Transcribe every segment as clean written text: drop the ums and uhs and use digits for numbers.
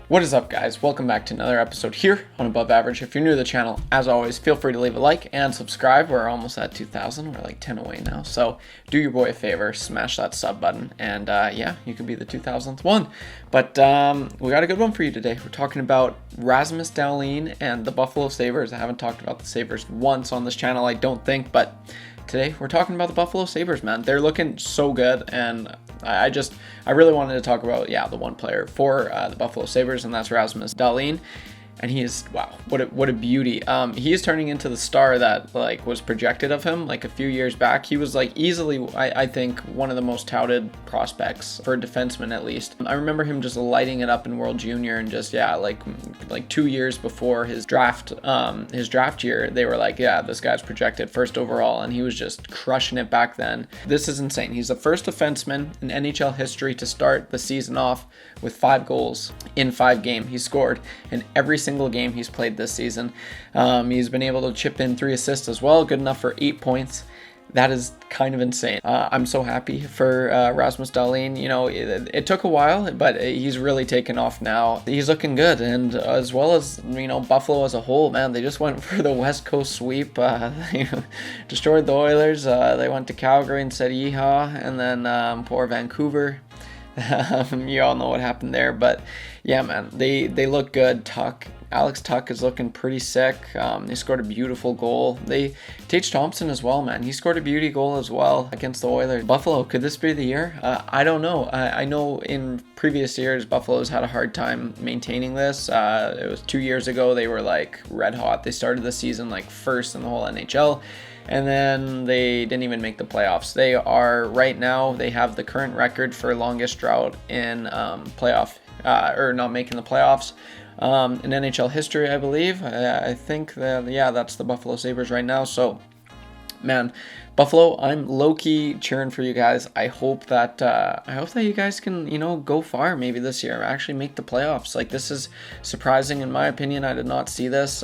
What is up, guys? Welcome back to another episode here on Above Average. If you're new to the channel, as always, feel free to leave a like and subscribe. We're almost at 2,000. We're like 10 away now. So do your boy a favor, smash that sub button, and yeah, you could be the 2,000th one. But we got a good one for you today. We're talking about Rasmus Dahlin and the Buffalo Sabres. I haven't talked about the Sabres once on this channel, I don't think, but today we're talking about the Buffalo Sabres, man. They're looking so good, and I really wanted to talk about, the one player for the Buffalo Sabres, and that's Rasmus Dahlin. And he is, wow, what a beauty. He is turning into the star that was projected of him a few years back. He was easily, I think, one of the most touted prospects for a defenseman, at least. I remember him just lighting it up in World Junior, and just like 2 years before his draft year, they were like, yeah, this guy's projected first overall, and he was just crushing it back then. This is insane. He's the first defenseman in NHL history to start the season off with 5 goals in 5 games. He scored in every single game he's played this season. He's been able to chip in 3 assists as well, good enough for 8 points. That is kind of insane. I'm so happy for Rasmus Dahlin. You know, it took a while, but he's really taken off now. He's looking good, and as well as, Buffalo as a whole, man, they just went for the West Coast sweep. Destroyed the Oilers. They went to Calgary and said yeehaw, and then poor Vancouver. You all know what happened there, but yeah, man, they look good. Alex Tuch is looking pretty sick. He scored a beautiful goal. Tage Thompson as well, man. He scored a beauty goal as well against the Oilers. Buffalo, could this be the year? I don't know. I know in previous years, Buffalo's had a hard time maintaining this. It was 2 years ago. They were red hot. They started the season first in the whole NHL. And then they didn't even make the playoffs. They are, right now, they have the current record for longest drought in playoff, or not making the playoffs in NHL history, I believe. I think that, that's the Buffalo Sabres right now. So, man, Buffalo, I'm low-key cheering for you guys. I hope that you guys can, go far maybe this year, actually make the playoffs. This is surprising in my opinion. I did not see this.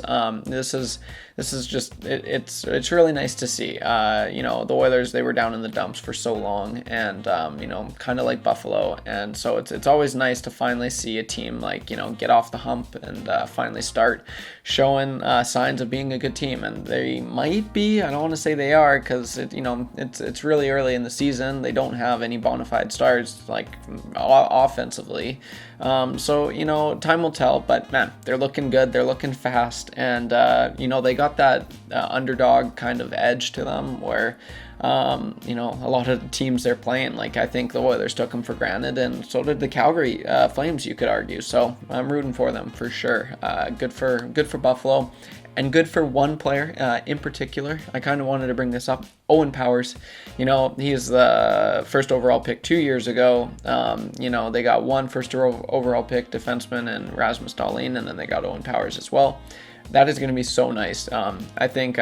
This is just, it's really nice to see. The Oilers, they were down in the dumps for so long, and kind of like Buffalo, and so it's always nice to finally see a team get off the hump and finally start showing signs of being a good team. And they might be. I don't want to say they are, because it's really early in the season. They don't have any bona fide stars offensively. So time will tell. But man, they're looking good. They're looking fast, and they got that underdog kind of edge to them where a lot of the teams they're playing, I think the Oilers took them for granted, and so did the Calgary Flames, you could argue. So I'm rooting for them for sure. Good for Buffalo, and good for one player in particular. I kind of wanted to bring this up. Owen Powers, he's the first overall pick 2 years ago. They got one first overall pick defenseman and Rasmus Dahlin, and then they got Owen Powers as well. That is going to be so nice. I think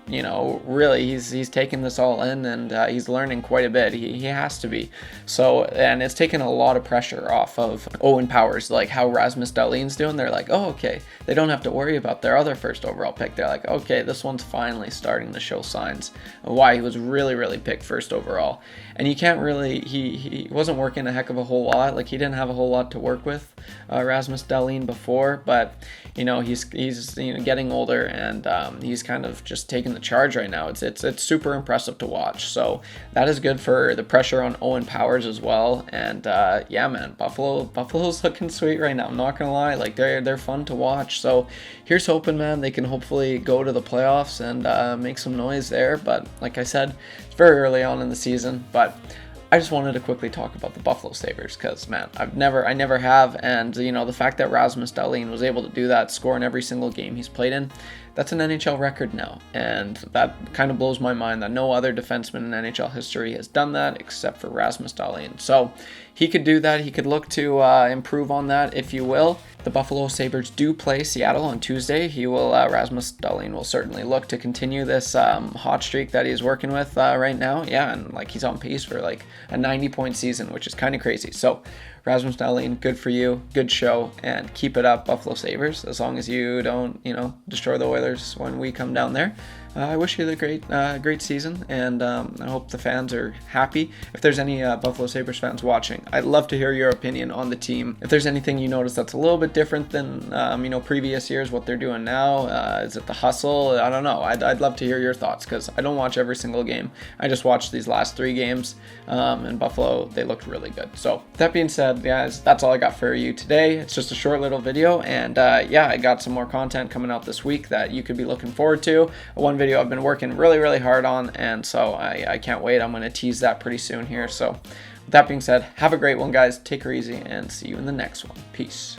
really he's taking this all in, and he's learning quite a bit. He has to be. So, and it's taken a lot of pressure off of Owen Powers, how Rasmus Dahlin's doing. They're like, oh, okay. They don't have to worry about their other first overall pick. They're like, okay, this one's finally starting to show signs of why he was really, really picked first overall. And you can't really, he wasn't working a heck of a whole lot. He didn't have a whole lot to work with, Rasmus Dahlin, before, but he's getting older, and he's kind of just taking the charge right now. It's super impressive to watch. So that is good for the pressure on Owen Powers as well. And yeah, man, Buffalo's looking sweet right now. I'm not gonna lie, they're fun to watch. So here's hoping, man, they can hopefully go to the playoffs and make some noise there. But like I said, it's very early on in the season, but I just wanted to quickly talk about the Buffalo Sabres because, man, I never have, and the fact that Rasmus Dahlin was able to do that, score in every single game he's played in, that's an NHL record now, and that kind of blows my mind that no other defenseman in NHL history has done that except for Rasmus Dahlin. So he could do that. He could look to improve on that, if you will. The Buffalo Sabres do play Seattle on Tuesday. Rasmus Dahlin will certainly look to continue this hot streak that he's working with right now. Yeah, and he's on pace for a 90-point season, which is kind of crazy. So Rasmus Dahlin, good for you, good show, and keep it up, Buffalo Sabres. As long as you don't, destroy the Oilers when we come down there, I wish you the great season, and I hope the fans are happy. If there's any Buffalo Sabres fans watching, I'd love to hear your opinion on the team. If there's anything you notice that's a little bit different than previous years, what they're doing now, is it the hustle? I don't know. I'd love to hear your thoughts, because I don't watch every single game. I just watched these last 3 games, and Buffalo, they looked really good. So that being said, guys, that's all I got for you today. It's just a short little video, and I got some more content coming out this week that you could be looking forward to. One video I've been working really hard on, and so I can't wait. I'm going to tease that pretty soon here. So with that being said, have a great one, guys. Take her easy, and see you in the next one. Peace.